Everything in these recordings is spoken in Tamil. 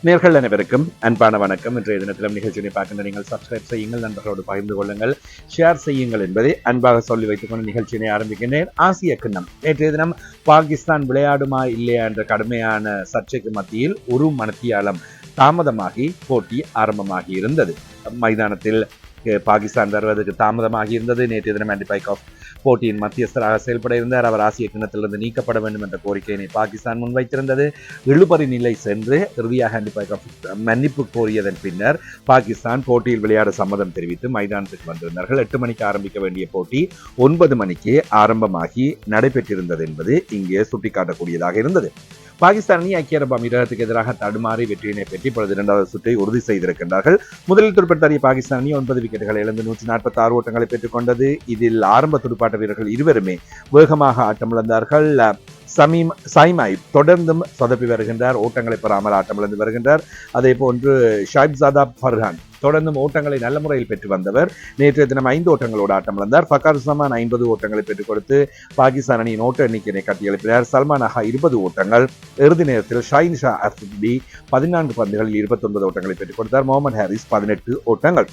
நேர்கள் அனைவருக்கும் அன்பான வணக்கம். இன்றைய தினத்திலும் நிகழ்ச்சியை பார்க்கின்ற நீங்கள் சப்ஸ்கிரைப் செய்யுங்கள், நண்பர்களோடு பகிர்ந்து கொள்ளுங்கள், ஷேர் செய்யுங்கள் என்பதை அன்பாக சொல்லி வைத்துக் கொண்டு நிகழ்ச்சியை ஆரம்பிக்கின்றேன். ஆசிய கிண்ணம் நேற்றைய தினம் பாகிஸ்தான் விளையாடுமா இல்லையா என்ற கடுமையான சர்ச்சைக்கு மத்தியில் ஒரு மணித்தியாலம் தாமதமாகி போட்டி ஆரம்பமாகி இருந்தது. மைதானத்தில் பாகிஸ்தான் வருவதற்கு தாமதமாகி இருந்தது. நேற்றைய தினம் ஆண்டி பைக்காஃப் போட்டியின் மத்தியஸ்தராக செயல்பட இருந்தார். அவர் ஆசிய கிண்ணத்திலிருந்து நீக்கப்பட வேண்டும் என்ற கோரிக்கையினை பாகிஸ்தான் முன்வைத்திருந்தது. இழுபறி நிலை சென்று இறுதியாக ஆண்டி பைக்காஃப் மன்னிப்பு கோரியதன் பின்னர் பாகிஸ்தான் போட்டியில் விளையாட சம்மதம் தெரிவித்து மைதானத்துக்கு வந்திருந்தார்கள். 8 மணிக்கு ஆரம்பிக்க வேண்டிய போட்டி 9 மணிக்கு ஆரம்பமாகி நடைபெற்றிருந்தது என்பது இங்கே சுட்டிக்காட்டக்கூடியதாக இருந்தது. பாகிஸ்தான் அணி ஐக்கிய அரபு அமீரகத்துக்கு எதிராக தடுமாறி வெற்றியினை பெற்று இப்பொழுது 2வது சுற்றை உறுதி செய்திருக்கின்றார்கள். முதலில் துடுப்படுத்தாடிய பாகிஸ்தான் அணி 9 விக்கெட்டுகளை இழந்து 146 ஓட்டங்களை பெற்றுக் கொண்டது. இதில் ஆரம்ப துடுப்பாட்ட வீரர்கள் இருவருமே வேகமாக ஆட்டமிழந்தார்கள். சாய்மாய் தொடர்ந்தும் சொதப்பி வருகின்றார், ஓட்டங்களை பெறாமல் ஆட்டமிழந்து வருகின்றார். அதே போன்று ஷாஹிப்சாதா ஃபர்ஹான் தொடர்ந்தும் ஓட்டங்களை நல்ல முறையில் பெற்று வந்தவர். நேற்றைய தினம் 5 ஓட்டங்களோடு ஆட்டமிழந்தார். ஃபக்கார் ஜமான் 50 ஓட்டங்களை பெற்றுக் கொடுத்து பாகிஸ்தான் அணியின் ஓட்ட எண்ணிக்கையை கட்டியெழுப்பினார். சல்மான் அஹா 20 ஓட்டங்கள். இறுதி நேரத்தில் ஷாஹின் ஷா அஃப்ரிடி 14 பந்துகளில் 29 ஓட்டங்களை பெற்றுக் கொடுத்தார். முகமது ஹாரிஸ் 18 ஓட்டங்கள்.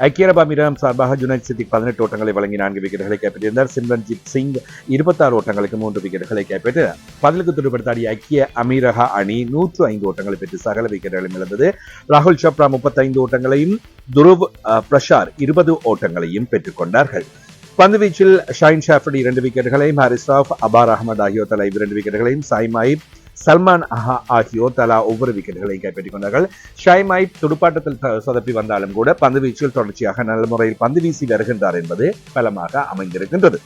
ஐக்கிய அரபு அமீரகம் சார்பாக ஜுனைத் சித்திக் 18 ஓட்டங்களை வழங்கி 4 விக்கெட்டுகளை கைப்பற்றியிருந்தார். சிம்ரன்ஜித் சிங் 26 ஓட்டங்களுக்கு 3 விக்கெட்டுகளை கைப்பற்றினார். பதிலுக்கு துடுப்படுத்தாடிய ஐக்கிய அமீரக அணி 105 ஓட்டங்களை பெற்று சகல விக்கெட்டுகளையும் இழந்தது. ராகுல் சப்ரா 35 ஓட்டங்களையும் துருவ் பிரஷார் 20 ஓட்டங்களையும் பெற்றுக் கொண்டார்கள். பந்து வீச்சில் ஷாஹின் ஷாஃப்ரி 2 விக்கெட்டுகளையும், ஹாரிஸ் ராஃப், அபார் அகமது ஆகியோர் தலா 2 விக்கெட்டுகளையும், சாய்மாயிப், சல்மான் அஹா ஆகியோர் தலா ஒவ்வொரு விக்கெட்டுகளையும் கைப்பற்றிக் கொண்டார்கள். ஷாய்மாய் துடுப்பாட்டத்தில் சொதப்பி வந்தாலும் கூட பந்து வீச்சில் தொடர்ச்சியாக நல்ல முறையில் பந்து வீசி வருகின்றார் என்பது பலமாக அமைந்திருக்கின்றது.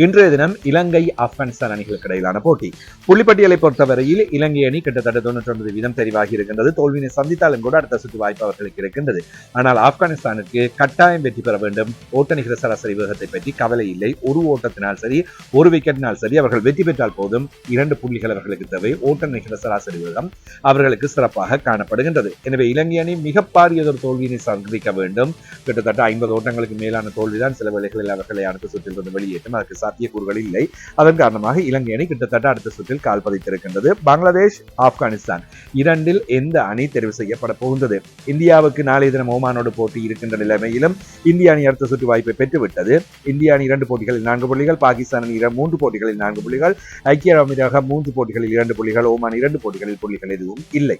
இன்றைய தினம் இலங்கை ஆப்கானிஸ்தான் அணிகளுக்கு இடையிலான போட்டி. புள்ளிப்பட்டியலை பொறுத்தவரையில் இலங்கை அணி கிட்டத்தட்ட 99% தெரிவாகி இருக்கின்றது. தோல்வியை சந்தித்தாலும் கூட அடுத்த சுற்று வாய்ப்பு அவர்களுக்கு இருக்கின்றது. ஆனால் ஆப்கானிஸ்தானுக்கு கட்டாயம் வெற்றி பெற வேண்டும். ஓட்ட நிகர சராசரி வேகத்தை பற்றி கவலை இல்லை. ஒரு ஓட்டத்தினால் சரி, ஒரு விக்கெட்டினால் சரி, அவர்கள் வெற்றி பெற்றால் போதும். 2 புள்ளிகள் அவர்களுக்கு தேவை. ஓட்ட நிகர சராசரி வேகம் அவர்களுக்கு சிறப்பாக காணப்படுகின்றது. எனவே இலங்கை அணி மிக பாரியதொரு தோல்வியினை சந்திக்க வேண்டும். கிட்டத்தட்ட 50 ஓட்டங்களுக்கு மேலான தோல்விதான் சில வேளைகளில் அவர்களை அடுத்த சுற்றில் இருந்து வெளியேற்றும். அதற்கு சாத்தியக்கூறுகள் இல்லை. அதன் காரணமாக இலங்கை அணி கிட்டத்தட்ட அடுத்த சுற்றில் கால் பதித்திருக்கின்றது. பங்களாதேஷ், ஆப்கானிஸ்தான் இரண்டில் எந்த அணி தெரிவு செய்யப்பட போகின்றது? இந்தியாவுக்கு நாளைய தினம் ஓமானோடு போட்டி இருக்கின்ற நிலைமையிலும் இந்திய அணி அடுத்த சுற்று வாய்ப்பை பெற்றுவிட்டது. இந்திய அணி 2 போட்டிகளில் 4 புள்ளிகள், பாகிஸ்தான் அணி 3 போட்டிகளில் 4 புள்ளிகள், ஐக்கிய அரபு அமீரகம் 3 போட்டிகளில் 2 புள்ளிகள், ஓமான் 2 போட்டிகளில் புள்ளிகள் எதுவும் இல்லை.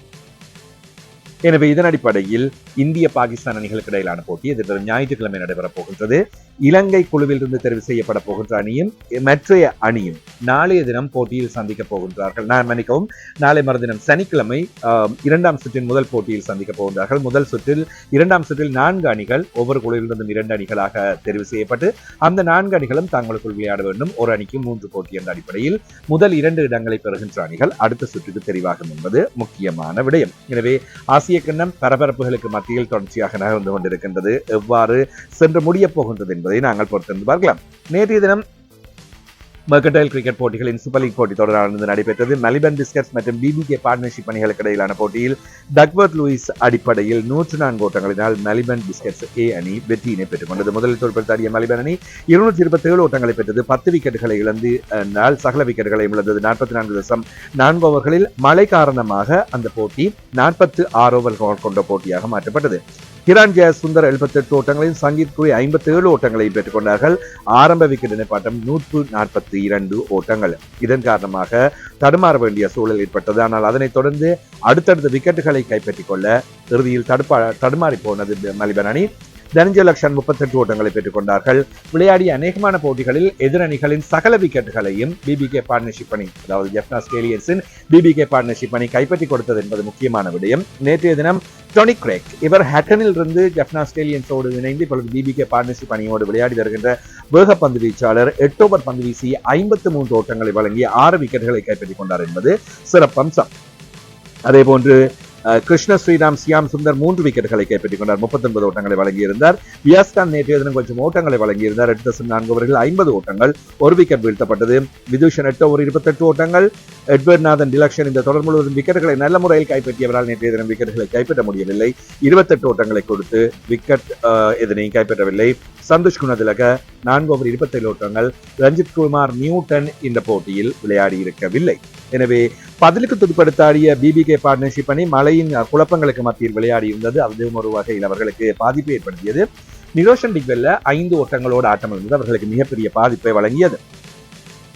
எனவே இதன் அடிப்படையில் இந்திய பாகிஸ்தான் அணிகளுக்கு இடையிலான போட்டி எதிர்வரும் ஞாயிற்றுக்கிழமை நடைபெறப் போகின்றது. இலங்கை குழுவில் இருந்து தெரிவு செய்யப்பட போகின்ற அணியும் மற்றைய அணியும் நாளைய தினம் போட்டியில் சந்திக்க போகின்றார்கள். நாளை மறுதினம் சனிக்கிழமை 2ஆம் சுற்றின் முதல் போட்டியில் சந்திக்க போகின்றார்கள். முதல் சுற்றில் 2ஆம் சுற்றில் 4 அணிகள் ஒவ்வொரு குழுவிலிருந்தும் 2 அணிகளாக தெரிவு செய்யப்பட்டு அந்த 4 அணிகளும் தங்களுக்குள் விளையாட வேண்டும். ஒரு அணிக்கு 3 போட்டி என்ற அடிப்படையில் முதல் 2 இடங்களை பெறுகின்ற அணிகள் அடுத்த சுற்றுக்கு தெரிவாகும் என்பது முக்கியமான விடயம். எனவே ஆசிய கிண்ணம் பரபரப்புகளுக்கு மத்தியில் தொடர்ச்சியாக நகர்ந்து கொண்டிருக்கின்றது. எவ்வாறு சென்று முடியப் போகின்றது என்பதை நாங்கள் பொறுத்திருந்து பார்க்கலாம். நேற்றைய தினம் மெர்கடைல் கிரிக்கெட் போட்டிகளின் சூப்பர் லீக் போட்டி தொடரானது நடைபெற்றது. மெல்பர்ன் பிஸ்கட்ஸ் மற்றும் பிபிகே பார்ட்னர்ஷிப் அணிகளுக்கு இடையிலான போட்டியில் டக்வர்த் லூயிஸ் அடிப்படையில் 104 ஓட்டங்களினால் மெல்பர்ன் பிஸ்கட்ஸ் ஏ அணி வெற்றியினை பெற்றுக் கொண்டது. முதலில் தோல்படுத்தாடிய மெல்பர்ன் அணி 227 ஓட்டங்களை பெற்றது. 10 விக்கெட்டுகளை இழந்து சகல விக்கெட்டுகளை இழந்தது. 44.4 ஓவர்களில் மழை காரணமாக அந்த போட்டி 46 ஓவர்கள் கொண்ட போட்டியாக மாற்றப்பட்டது. ஹிரான் ஜெய சுந்தர் 78 ஓட்டங்களையும், சங்கீத் குரி 57 ஓட்டங்களையும் பெற்றுக் கொண்டார்கள். ஆரம்ப விக்கெட் நிப்பாட்டம் 142 ஓட்டங்கள். இதன் காரணமாக தடுமாற வேண்டிய சூழல் ஏற்பட்டது. ஆனால் அதனைத் தொடர்ந்து அடுத்தடுத்த விக்கெட்டுகளை கைப்பற்றிக் கொள்ள இறுதியில் தடுமாறி போனது மெல்பர்ன் அணி. தனஞ்சய் லக்ஷன் 38 ஓட்டங்களை பெற்றுக் கொண்டார்கள். விளையாடிய அநேகமான போட்டிகளில் எதிரணிகளின் சகல விக்கெட்டுகளையும் பிபிகே பார்ட்னர்ஷிப் அணி, அதாவது ஜெஃப்னா ஸ்டேலியன்ஸின் பிபிகே பார்ட்னர்ஷிப் அணி கைப்பற்றி கொடுத்தது என்பது முக்கியமான விடயம். நேற்றைய தினம் டொனி கிரேக் இவர் ஹட்டனில் இருந்து ஜெஃப்னா ஸ்டேலியன்ஸோடு இணைந்து இப்பொழுது பிபிகே பார்ட்னர்ஷிப் அணியோடு விளையாடி வருகின்ற வேக பந்து வீச்சாளர் 8 ஓவர் பந்து வீசி 53 ஓட்டங்களை வழங்கி 6 விக்கெட்டுகளை கைப்பற்றிக் கொண்டார் என்பது சிறப்பம்சம். அதே போன்று கிருஷ்ண ஸ்ரீராம் சியாம் சுந்தர் 3 விக்கெட்டுகளை கைப்பற்றிக் கொண்டார். 39 ஓட்டங்களை வழங்கியிருந்தார். வியாஸ்கான் நேற்றைய தினம் கொஞ்சம் ஓட்டங்களை வழங்கியிருந்தார். 8.4 ஓவர்கள் 50 ஓட்டங்கள், 1 விக்கெட் வீழ்த்தப்பட்டது. விதூஷன் 8 ஓவர் 28 ஓட்டங்கள். எட்வர்ட் நாதன் டிலக்ஷன் இந்த தொடர் முழுவதும் விக்கெட்டுகளை நல்ல முறையில் கைப்பற்றியவரால் நேற்றைய தினம் விக்கெட்டுகளை கைப்பற்ற முடியவில்லை. 28 ஓட்டங்களை கொடுத்து விக்கெட் எதனையும் கைப்பற்றவில்லை. சந்தோஷ் குணதிலக 4 ஓவர் 27 ஓட்டங்கள். ரஞ்சித் குமார் நியூட்டன் இந்த போட்டியில் விளையாடி இருக்கவில்லை. எனவே பதிலுக்கு துடுப்படுத்தாடிய பிபிகே பார்ட்னர்ஷிப் அணி மழையின் குழப்பங்களுக்கு மத்தியில் விளையாடி இருந்தது. அதுவும் ஒரு வகையில் அவர்களுக்கு பாதிப்பை ஏற்படுத்தியது. நிரோஷன் டிக்வெல்ல 5 ஓட்டங்களோடு ஆட்டம் இருந்தது. அவர்களுக்கு மிகப்பெரிய பாதிப்பை வழங்கியது.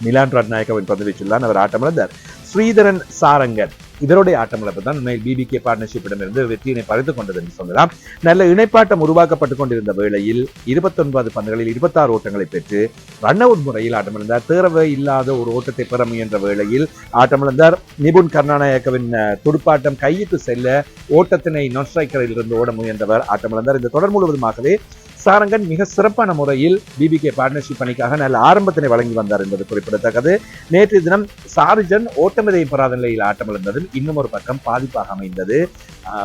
மிலான் ரட்நாயக்கவின் பந்துவீச்சில் தான் அவர் ஆட்டமிழந்தார். ஸ்ரீதரன் சாரங்கன் இவருடைய ஆட்டமிழப்பு தான் உண்மையில் பிபிகே பார்ட்னர்ஷிப்பிடமிருந்து வெற்றியினை பறித்துக் கொண்டது என்று சொல்லலாம். நல்ல இணைப்பாட்டம் உருவாக்கப்பட்டுக் கொண்டிருந்த வேளையில் 29 பந்துகளில் 26 ஓட்டங்களை பெற்று ரன் அவுட் முறையில் ஆட்டமிழந்தார். தேர்வை இல்லாத ஒரு ஓட்டத்தை பெற முயன்ற வேளையில் ஆட்டமிழந்தார். நிபுன் கருணாநாயக்கவின் துடுப்பாட்டம் கையிட்டு செல்ல ஓட்டத்தினை நான் ஸ்ட்ரைக்கரில் இருந்து ஓட முயன்றவர் ஆட்டமிழந்தார். இந்த தொடர் முழுவதுமாகவே சாரங்கன் மிக சிறப்பான முறையில் பிபிகே பார்ட்னர்ஷிப் அணிக்காக நல்ல ஆரம்பத்தினை வழங்கி வந்தார் என்பது குறிப்பிடத்தக்கது. நேற்றைய தினம் சார்ஜன் ஓட்டமிதை பெறாத நிலையில் ஆட்டமிழந்ததும் இன்னும் ஒரு பக்கம் பாதிப்பாக அமைந்தது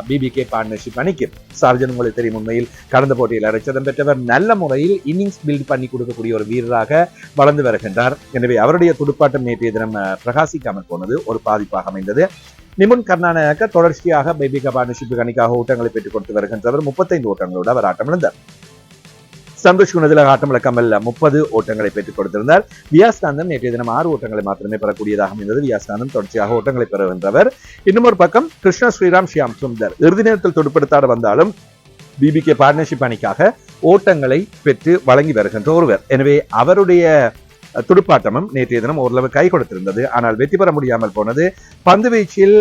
பிபிகே பார்ட்னர்ஷிப் அணிக்கு. சார்ஜன் உங்களுக்கு தெரியும், உண்மையில் கடந்த போட்டியில் அரைச்சதம் பெற்றவர், நல்ல முறையில் இன்னிங்ஸ் பில்ட் பண்ணி கொடுக்கக்கூடிய ஒரு வீரராக வளர்ந்து வருகின்றார். எனவே அவருடைய துடுப்பாட்டம் நேற்றைய தினம் பிரகாசிக்காமல் போனது ஒரு பாதிப்பாக அமைந்தது. நிபுன் கருணாநாயக்க தொடர்ச்சியாக பிபிகே பார்ட்னர்ஷிப் அணிக்காக ஓட்டங்களை பெற்றுக் கொடுத்து வருகின்றவர். 35 ஓட்டங்களோடு அவர் ஆட்டமிழந்தார். சந்தோஷ் குணதிலக ஆட்டமிழக்காமல் 30 ஓட்டங்களை பெற்றுக் கொடுத்திருந்தார். வியாஸ்காந்தன் நேற்றைய தினம் 6 ஓட்டங்களை மாத்திரமே பெறக்கூடியதாக இருந்தது. வியாஸ்காந்தன் தொடர்ச்சியாக ஓட்டங்களை பெறுகின்றவர். இன்னும் ஒரு பக்கம் கிருஷ்ண ஸ்ரீராம் ஷியாம் சுந்தர் இறுதி நேரத்தில் துடுப்படுத்தாட வந்தாலும் பிபிகே பார்ட்னர்ஷிப் அணிக்காக ஓட்டங்களை பெற்று வழங்கி வருகின்ற ஒருவர். எனவே அவருடைய துடுப்பாட்டமும் நேற்றைய தினம் ஓரளவு கை கொடுத்திருந்தது. ஆனால் வெற்றி பெற முடியாமல் போனது. பந்து வீச்சில்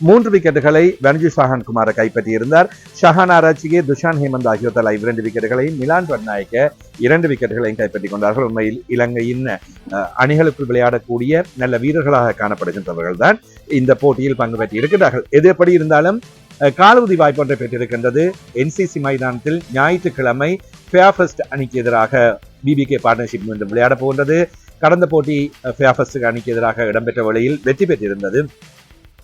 3 விக்கெட்டுகளை வன்ஜு ஷாஹான் குமார கைப்பற்றியிருந்தார். ஷஹான் ஆராய்ச்சியே, துஷான் ஹேமந்த் ஆகியோர் தலா 2 விக்கெட்டுகளையும், மிலான் ரட்நாயக்க 2 விக்கெட்டுகளையும் கைப்பற்றிக் கொண்டார்கள். உண்மையில் இலங்கையின் அணிகளுக்குள் விளையாடக்கூடிய நல்ல வீரர்களாக காணப்படுகின்றவர்கள் தான் இந்த போட்டியில் பங்கு பெற்றி இருக்கிறார்கள். எது எப்படி இருந்தாலும் காலிறுதி வாய்ப்பொன்றை பெற்றிருக்கின்றது. என்சிசி மைதானத்தில் ஞாயிற்றுக்கிழமை ஃபேர்ஃபெஸ்ட் அணிக்கு எதிராக பிபிகே பார்ட்னர்ஷிப் மீண்டும் விளையாட போகின்றது. கடந்த போட்டி ஃபேர்ஃபெஸ்ட் அணிக்கு எதிராக இடம்பெற்ற வேளையில் வெற்றி பெற்றிருந்தது.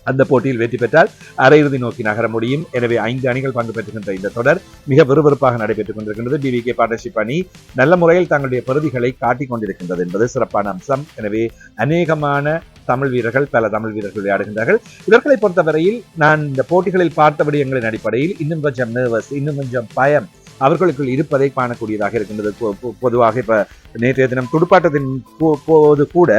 அந்த போட்டியில் வெற்றி பெற்றால் அரையிறுதி நோக்கி நகர முடியும். எனவே 5 அணிகள் பங்கு பெற்றுகின்ற இந்த தொடர் மிக விறுவிறுப்பாக நடைபெற்றுக் கொண்டிருக்கின்றது. பிபிகே பார்ட்னர்ஷிப் அணி நல்ல முறையில் தங்களுடைய பெறுதிகளை காட்டிக் கொண்டிருக்கின்றது என்பது சிறப்பான அம்சம். எனவே அநேகமான தமிழ் வீரர்கள், பல தமிழ் வீரர்கள் விளையாடுகின்றார்கள். இவர்களை பொறுத்தவரையில் நான் இந்த போட்டிகளில் பார்த்த விடயங்களின் அடிப்படையில் இன்னும் கொஞ்சம் நர்வஸ், இன்னும் கொஞ்சம் பயம் அவர்களுக்குள் இருப்பதை காணக்கூடியதாக இருக்கின்றது. பொதுவாக இப்ப நேற்றைய தினம் துடுப்பாட்டத்தின் போது கூட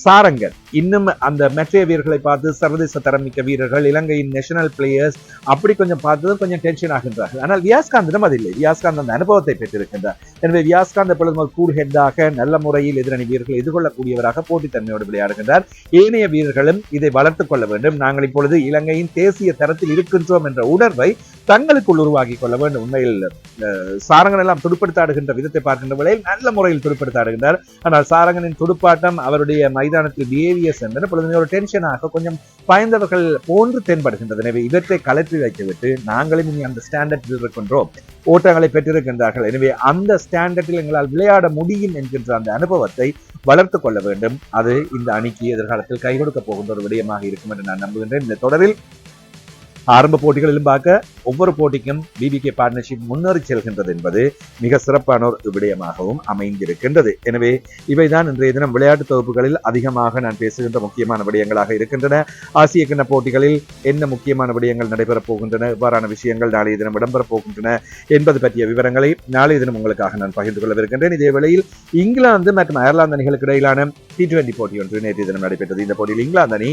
சாரங்கன் இன்னும் அந்த மெட்ரிய வீரர்களை பார்த்து சர்வதேச தரம் மிக்க வீரர்கள், இலங்கையின் நேஷனல் பிளேயர்ஸ் அப்படி கொஞ்சம் பார்த்ததும் கொஞ்சம் டென்ஷன் ஆகின்றார்கள். ஆனால் வியாஸ்காந்திடம் அது இல்லை. வியாஸ்காந்த் அந்த அனுபவத்தை பெற்றிருக்கின்றார். எனவே வியாஸ்காந்த் எப்பொழுதும் கூல் ஹெட்டாக நல்ல முறையில் எதிரணி வீரர்கள் எதிர்கொள்ளக்கூடியவராக போட்டித்தன்மையோடு விளையாடுகின்றார். ஏனைய வீரர்களும் இதை வளர்த்துக் கொள்ள வேண்டும். நாங்கள் இப்பொழுது இலங்கையின் தேசிய தரத்தில் இருக்கின்றோம் என்ற உணர்வை தங்களுக்குள் உருவாக்கி கொள்ள வேண்டும். உண்மையில் சாரங்கன் எல்லாம் துடுப்படுத்தாடுகின்ற விதத்தை பார்க்கின்ற வேளையில் நல்ல முறையில் துடுப்படுத்தாடுகின்றார். ஆனால் சாரங்கனின் துடுப்பாட்டம் அவருடைய மைதானத்தில் பிஹேவியர்ஸ் என்பது பொழுதுமே ஒரு டென்ஷனாக கொஞ்சம் பயந்தவர்கள் போன்று தென்படுகின்றது. எனவே இவற்றை கலற்றி வைத்துவிட்டு நாங்களும் இனி அந்த ஸ்டாண்டர்டில் இருக்கின்றோம், ஓட்டங்களை பெற்றிருக்கின்றார்கள், எனவே அந்த ஸ்டாண்டர்டில் எங்களால் விளையாட முடியும் என்கின்ற அந்த அனுபவத்தை வளர்த்துக் கொள்ள வேண்டும். அது இந்த அணிக்கு எதிர்காலத்தில் கை கொடுக்க போகின்ற ஒரு விடயமாக இருக்கும் என்று நான் நம்புகின்றேன். இந்த தொடரில் ஆரம்ப போட்டிகளிலும் பார்க்க ஒவ்வொரு போட்டிக்கும் பிபிகே பார்ட்னர்ஷிப் முன்னேறி செல்கின்றது என்பது மிக சிறப்பான ஒரு விடயமாகவும் அமைந்திருக்கின்றது. எனவே இவைதான் இன்றைய தினம் விளையாட்டு தொகுப்புகளில் அதிகமாக நான் பேசுகின்ற முக்கியமான விடயங்களாக இருக்கின்றன. ஆசிய கிண்ண போட்டிகளில் என்ன முக்கியமான விடயங்கள் நடைபெறப் போகின்றன, இவ்வாறான விஷயங்கள் நாளைய தினம் இடம்பெறப் போகின்றன என்பது பற்றிய விவரங்களை நாளைய தினம் உங்களுக்காக நான் பகிர்ந்து கொள்ளவிருக்கின்றேன். இதே வேளையில் இங்கிலாந்து மற்றும் அயர்லாந்து அணிகளுக்கு இடையிலான T20 போட்டி ஒன்று நேற்றைய தினம் நடைபெற்றது. இந்த போட்டியில் இங்கிலாந்து அணி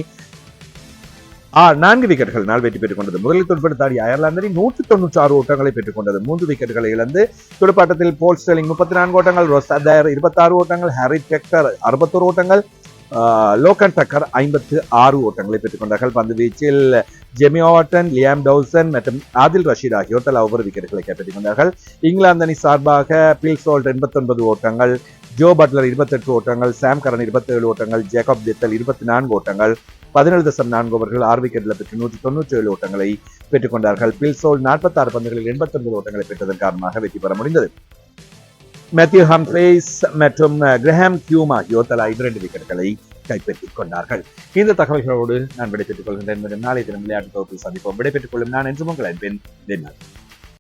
4 விக்கெட்டுகள் வெற்றி பெற்றுக் கொண்டது. முதலில் துடுப்படுத்தாடிய அயர்லாந்து அணி 196 ஓட்டங்களை பெற்றுக் கொண்டது. 3 விக்கெட்டுகளை இழந்து துடுப்பாட்டத்தில் போல் ஸ்டெர்லிங் 34 ஓட்டங்கள், ரோஸ் அடயர் 26 ஓட்டங்கள், ஹாரி டெக்கர் 61 ஓட்டங்கள், லோகன் டக்கர் 56 ஓட்டங்களை பெற்றுக் கொண்டார்கள். பந்து வீச்சில் ஜெமி ஆர்டன், லியாம் டவுசன் மற்றும் ஆதில் ரஷீத் ஆகியோர் தலா ஒவ்வொரு விக்கெட்டுகளை கைப்பற்றிக் கொண்டார்கள். இங்கிலாந்து அணி சார்பாக பீல் சோல்ட் 89 ஓட்டங்கள், ஜோ பட்லர் 28 ஓட்டங்கள், சாம் கரன் 27 ஓட்டங்கள், ஜேக்கப் டெத்தல் 24 ஓட்டங்கள், 17.4 ஓவர்கள் 6 விக்கெட்டில் பெற்று 197 ஓட்டங்களை பெற்றுக் கொண்டார்கள். பில்சோல் 46 பந்துகளில் 89 ஓட்டங்களை பெற்றதன் காரணமாக வெற்றி பெற முடிந்தது. மேத்யூ ஹம்ப்ரேஸ் மற்றும் கிரஹாம் ஹியூம் ஆகியோர் தலா 2 விக்கெட்டுகளை கைப்பற்றிக் கொண்டார்கள். இந்த தகவல்களோடு நான் விடைபெற்றுக் கொள்கின்றேன். நாளை தினம் விளையாட்டு தொகுப்பில் சந்திப்போம். விடைபெற்றுக் கொள்ளும் நான் என்று உங்கள் அன்பின்